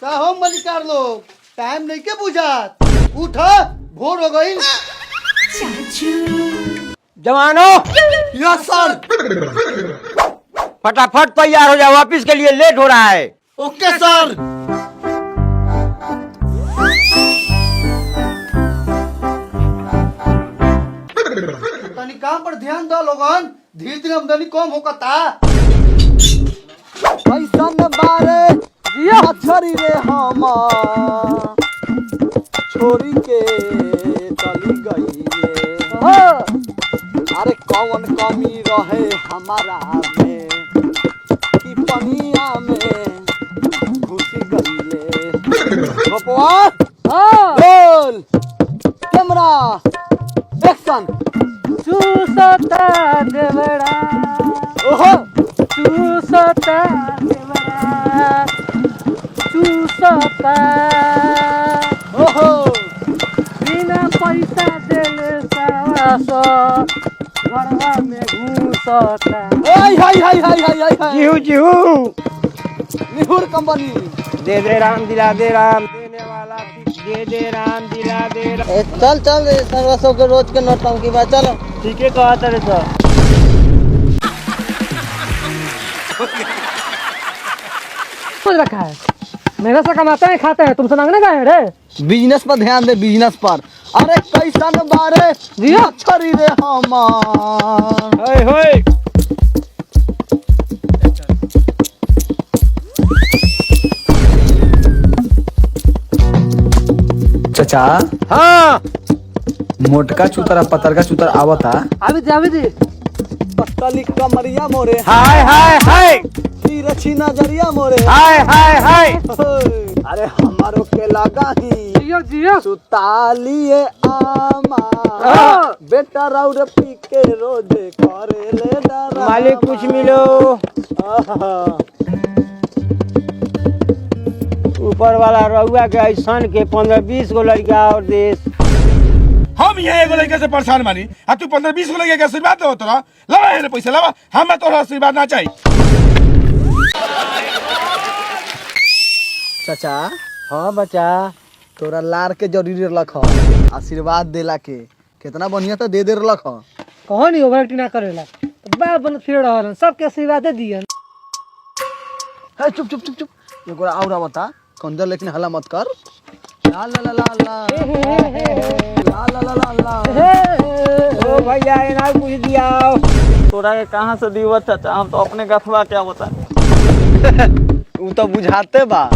का हो मलिकार लोग, टाइम नहीं के बुझात, उठा भोर हो गई। जवानों, यस सर। फटाफट तैयार हो जाओ, ऑफिस के लिए लेट हो रहा है। ओके सर। तनी काम पर ध्यान दो लोगन, धीरे धीरे आमदनी कम होकता। पैसा न बारे मछरी रे हम छोरी के चली गई। अरे कौन कमी रहे हमारा में कि पनिया में घुस गईले। बपुआ रोल कैमरा एक्शन। चूसता देवड़ा, ओहो चूसता देवड़ा, चूसता ओहो बिना पैसा देले सावासो घरवा में घूसता। हाय हाय हाय हाय हाय हाय जीहू जीहू, निहुर कंपनी। दे दे राम दिला दे राम, देने वाला दे दे राम दिला दे राम। चल चल सर्वा सब के रोज के नौटंकी बा। चलो ठीक है कहा तेरे तो सोच रखा है, मेहनत से कमाते हैं खाते हैं, तुमसे मांगने गए हैं रे। बिजनेस पर ध्यान दे, बिजनेस पर। अरे कैसा न बारे मछरी रे हमार। होय होय, चाचा हाँ मोटका चूतर पतरका चूतर आवता। अभी दे पतली कमरिया मोरे, हाय हाय हाय तिरछी नजरिया मोरे। हाय हाय हाय। अरे हमारो के लगा ही जियो जियो सुतालिए आमा। हाँ। बेटा राउर पी के रोजे करे ले डरा। मालिक कुछ मिलो, आहा। ऊपर वाला रउआ के ऐसन के 15-20 गो लड़का और देश। हम यहाँ एगो लड़के से परेशान बानी, आ तू 15-20 गो लड़के के आशीर्वाद दो तोरा। लवा है पैसा लवा, हमें तोरा आशीर्वाद ना चाहिए। चाचा हाँ बच्चा, तोरा लार के जरूरी रख आशीर्वाद देला के। कितना बढ़िया तो दे रख। कहो नहीं ओवरएक्टिंग ना करेला, बार बन फिर रहलन, सबके आशीर्वाद दे दियन। है चुप चुप चुप चुप। एगो और बता कंजर, लेकिन हल्ला मत कर। ला ला ला ला ला ला ला ला ला ला। ओ भैया इना कुछ दिया। तोरा के कहाँ से दीवा चाचा, हम तो अपने गथवा क्या बता। वो तो बुझाते बा।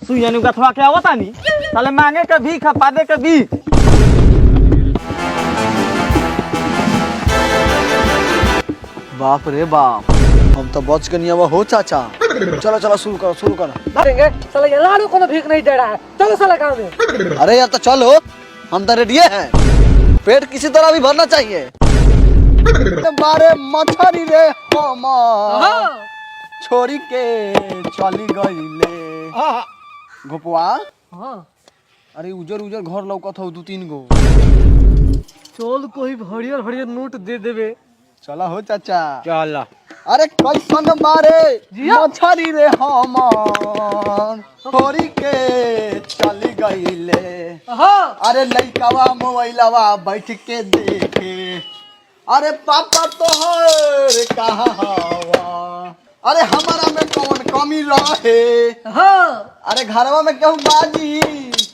सुइया नु गथवा क्या होता नी, साले मांगे के भी खपा दे के भी। बाप रे बाप, हम तो बच के नहीं आवा हो चाचा। चलो चलो शुरू करो शुरू करो। मारेंगे साला, ये लाड़ू को भीख नहीं दे रहा है। चलो साला गाँव में। अरे यार तो चलो, हम तो रेडी हैं। पेट किसी तरह भी भरना चाहिए। बारे मछरी रे हमार छोरी के चली गईले। गोपवा हाँ अरे उजर उजर घर लौकत हो 2-3 गो। चल कोई हरियर हरियर नोट दे देवे। चला हो चाचा। चल अरे कैसन बारे मछरी रे हमार छोरी के चली गईले। अरे लइकावा मोबाइलवा बैठ के देखे। अरे पापा तोहर कहाँ हवा। अरे हमारा में कौन कमी रहे। अरे घरवा में क्यों बाजी।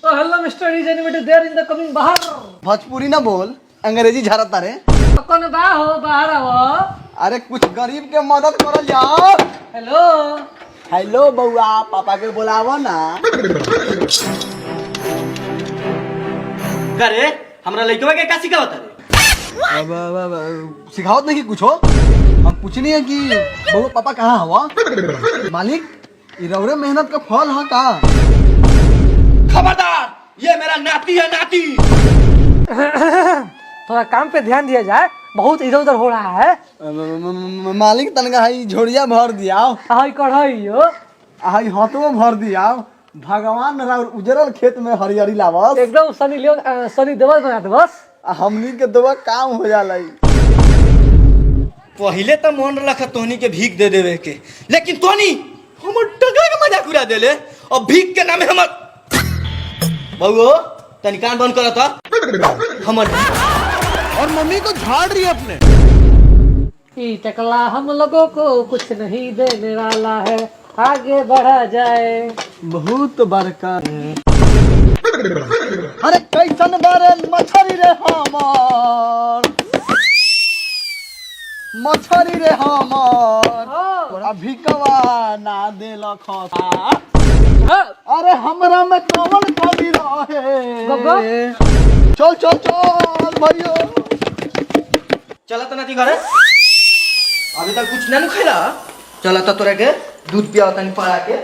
तो hello mister is animated there in the coming बाहर। भोजपुरी ना बोल, अंग्रेजी झाड़ता रे। कौन बा हो बाहर आओ। अरे कुछ गरीब के मदद करल जाओ। हेलो हेलो बउआ, पापा के बुलावो ना। करे हमरा लइकवा के का सिखावत रे? अब सिखावत नहीं कुछ हो। हम पूछनी है कि बउआ पापा कहाँ हवा। मालिक ये रौरे मेहनत का फल है का। खबरदार, ये मेरा नाती है, नाती। थोड़ा काम पे ध्यान दिया जाए, बहुत इधर उधर हो रहा है। मालिक तनका हाई झोड़िया भर दिया। हाय कढ़ाई हो, हाई हाथों भर दिया। भगवान राउर उजरल खेत में हरियरी लावस। एकदम सनी लियोन सनी देवल बना दे बस। हमनी के दवा काम हो जाला। पहले तो मन रखा तोहनी के भीख दे देवे के, लेकिन तोनी हमर टका के मजाक उड़ा देले और भीख के नामे हमर बउओ तनी कान बंद कर त हमर और मम्मी को झाड़ रही है अपने। ई टकला हम लोगों को कुछ नहीं देने वाला है, आगे बढ़ा जाए। बहुत बड़का अरे कैसन बारे मछरी रे हमार, मछरी रे हमार अभी कवा ना देलक अरे हमरा में कवन कमी गब्बा? रहे। चल चल चल भाइयों, चला तो नहीं घरे अभी तक कुछ ना खैला। चला तो तोरा के दूध पिया तनी पड़ा के।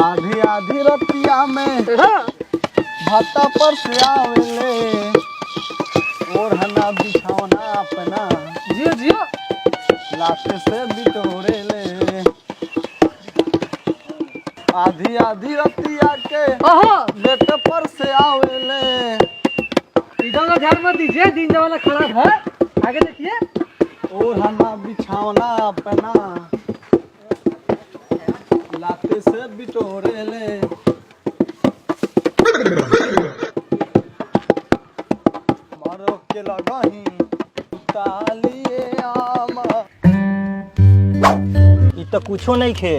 आधी आधी रतिया में भत्ता पर से आवेले और हना बिछौना अपना जियो जियो। लाते से बिटोरे ले। आधी आधी रतिया के लेट पर से आवेले। इधर का ध्यान मत दीजिए, दिन जमाना खराब है। आगे देखिए। और हना बिछौना अपना लाते से बिटोरे ले। मारो के लगाही तालिए आमा। इ तो कुछो नहीं खे,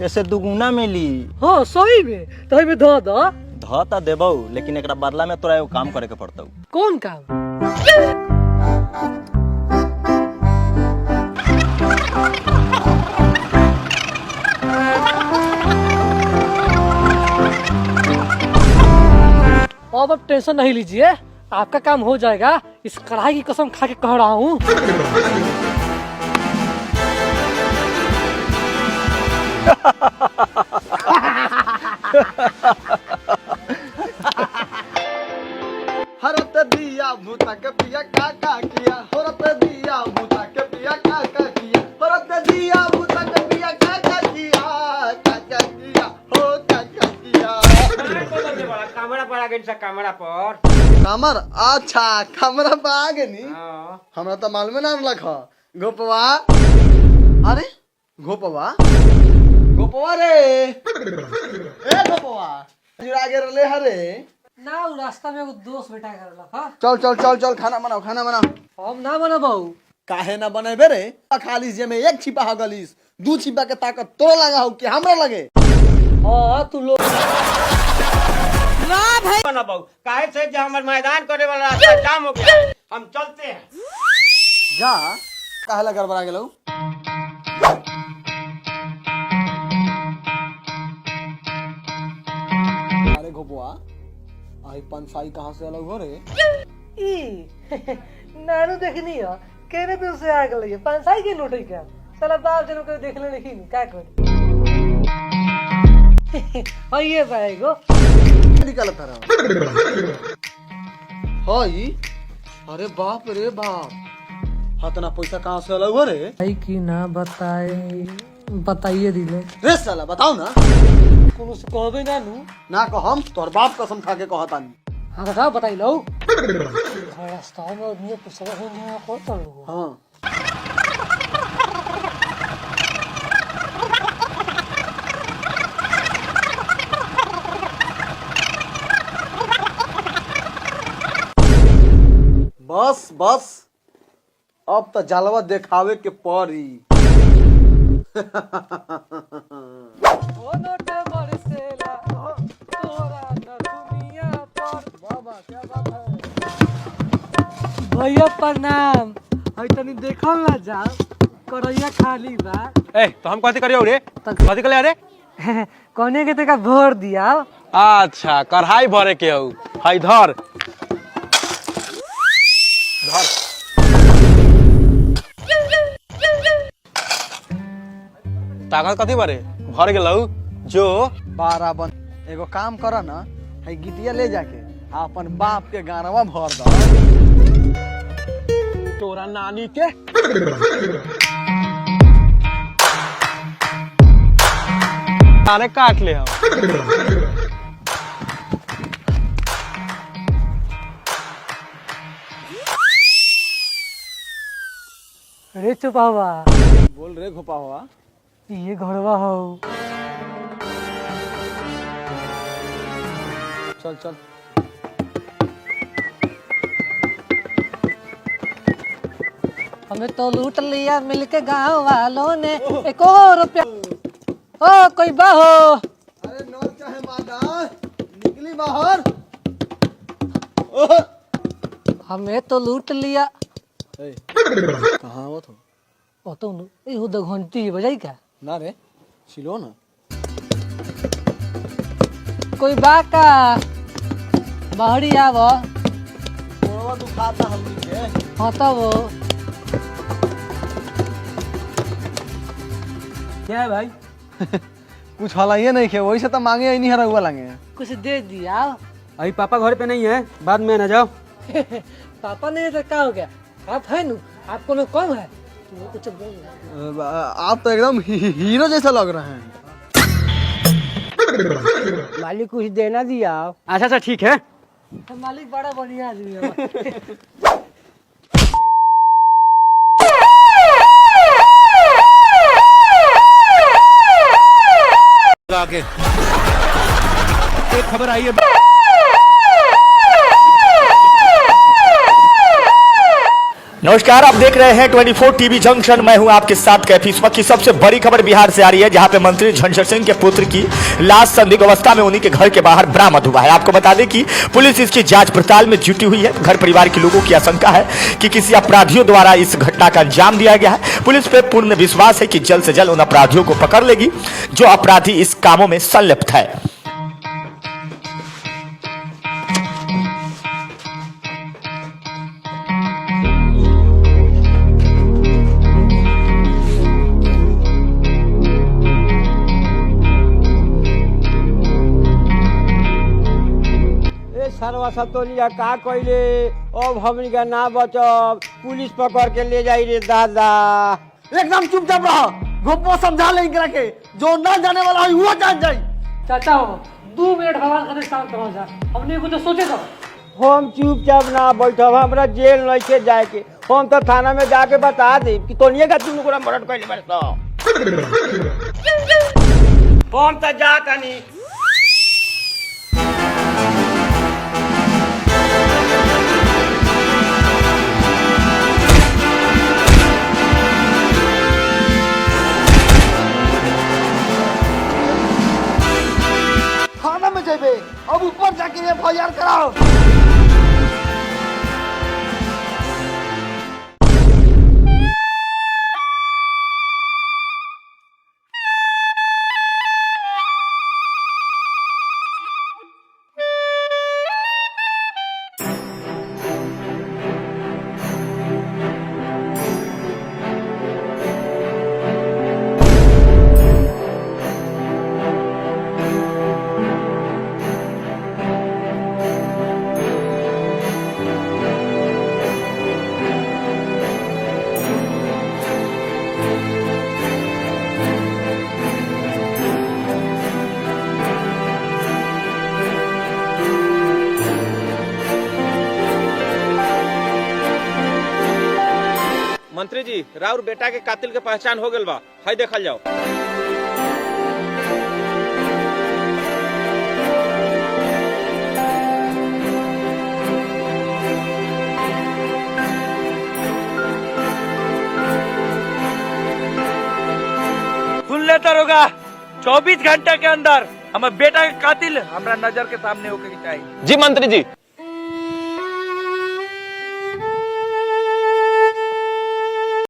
ऐसे दुगुना मिली। हाँ सही में, तो में धो दो। ध त देबौ, लेकिन एकरा बदला में तोरा एगो काम करे के पड़तौ। कौन काम? अब टेंशन नहीं लीजिए, आपका काम हो जाएगा। इस कढ़ाई की कसम खा के कह रहा हूँ। हरत दिया भूता के पिया काका किया, हरत दिया भूता के पिया काका किया, हरत दिया भूता के पिया काका किया, काका किया हो काका किया। कमरा पर आ गई सा, कमरा पर। कमर अच्छा कमरा पे आ गनी। हमरा तो मालूम ना लख गोपवा। अरे गोपवा गोपवा रे ए गोपवा जुड़ा के रले हरे ना उ रास्ता में एगो दोस्त बेटा कर लखा। चल चल चल चल खाना बनाओ खाना बनाओ। हम ना बना बाबू। काहे ना बनेबे रे? खाली जे में एक छिपा हो गलीस, दू छिपा के ताकत तोरा लगा हो कि हमरा लगे? हाँ तू लोग ना भाई बना बहु, काहे से जो हमार मैदान करे वाला रास्ता जाम हो गया, हम चलते हैं। जा काहे ला गड़बड़ा गेलौ? अरे गोपुआ आई पंसाई कहाँ से अलग हो रे? नानू देखनी है केने पे उसे आ गई 500 के नोट है क्या? साला बाप जन को देख ले नहीं क्या कर। और ये भाई गो निकल तारा हाई। अरे बाप रे बाप, हतना पैसा कहाँ से अलग हो रे? भाई की ना बताइए दिले। रे साला बताओ ना। कोनो से कहबे नानू ना कहम तोर बाप कसम खा के कहतानी। हाँ का बताई लो। रास्ता में आदमी को सब हो ना को तो हाँ बस बस अब तो जलवा देखावे के पड़ी। ओ नोट बरसेला तोरा न दुनिया पर। बाबा क्या बात है? भैया प्रणाम। हई तनी देखल ना जा करैया खाली बा। ए तो हम कथी करियो रे? कथी कले रे? कोने के तका भर दिया। अच्छा कढ़ाई भरे के हौ, हई धर धर। ताकत कथी भरे? भर गेलौ जो 12 बन। एगो काम कर ना, है गिटिया ले जाके अपन बाप के गानवा भर दो। तोरा नानी के अरे काट ले हम। रे चुपावा बोल रे घोपा हुआ। ये घरवा हो। चल चल। हमें तो लूट लिया मिलके गांव वालों ने, एक और रुपया। ओ कोई बाहो। अरे नौर चाहे मादा निकली बाहर। हमें तो लूट लिया। कहाँ वो तुम? ओ तो ये दो घंटी बजाई क्या? ना रे सिलो ना। कोई बाका बाहरी आवो। वो दुखाता हम के। हाँ तो वो क्या है भाई? कुछ हला ये नहीं खे, वही से तो मांगे ही नहीं हरा हुआ लांगे। कुछ दे दिया। अभी पापा घर पे नहीं है, बाद में ना जाओ। पापा ने तो क्या हो गया? आप है नु, आपको लोग कौन है? तो कुछ बोल। आप तो एकदम हीरो जैसा लग रहे हैं। मालिक कुछ देना दिया। अच्छा ठीक है। मालिक बड़ा बढ़िया आदमी है। आगे एक खबर आई है। नमस्कार, आप देख रहे हैं 24 टीवी जंक्शन। मैं हूं आपके साथ कैफी। इस वक्त की सबसे बड़ी खबर बिहार से आ रही है, जहां पे मंत्री झंझर सिंह के पुत्र की लाश संदिग्ध अवस्था में उन्हीं के घर के बाहर बरामद हुआ है। आपको बता दें कि पुलिस इसकी जांच पड़ताल में जुटी हुई है। घर परिवार के लोगों की आशंका है कि किसी अपराधियों द्वारा इस घटना का अंजाम दिया गया है। पुलिस पे पूर्ण विश्वास है कि जल्द से जल्द उन अपराधियों को पकड़ लेगी जो अपराधी इस कामों में संलिप्त है। सरवा सब तो लिया का कइले, अब हमनी का ना बचब, पुलिस पकड़ के ले जाई रे दादा। एकदम चुपचाप रहो, गोपो समझा ले इनकरा के, जो ना जाने वाला है वो जान जाए। चाचा हो 2 मिनट हवा करने काम करो जा। हमने कुछ सोचे तो हम चुपचाप ना बैठब, हमरा जेल नहीं के जाए के। हम तो थाना में जाके बता दे कि तोनिए का तीनों गोरा मर्डर कइले बारे तो। हम तो जाता नहीं। थाना में जाबे, अब ऊपर जाके FIR कराओ। मंत्री जी, राउर बेटा के कातिल के पहचान हो गल बा, हाय देखल जाओ। सुन ले दरोगा, 24 घंटे के अंदर हमारे बेटा के कातिल हमारा नजर के सामने होके चाहिए। जी मंत्री जी।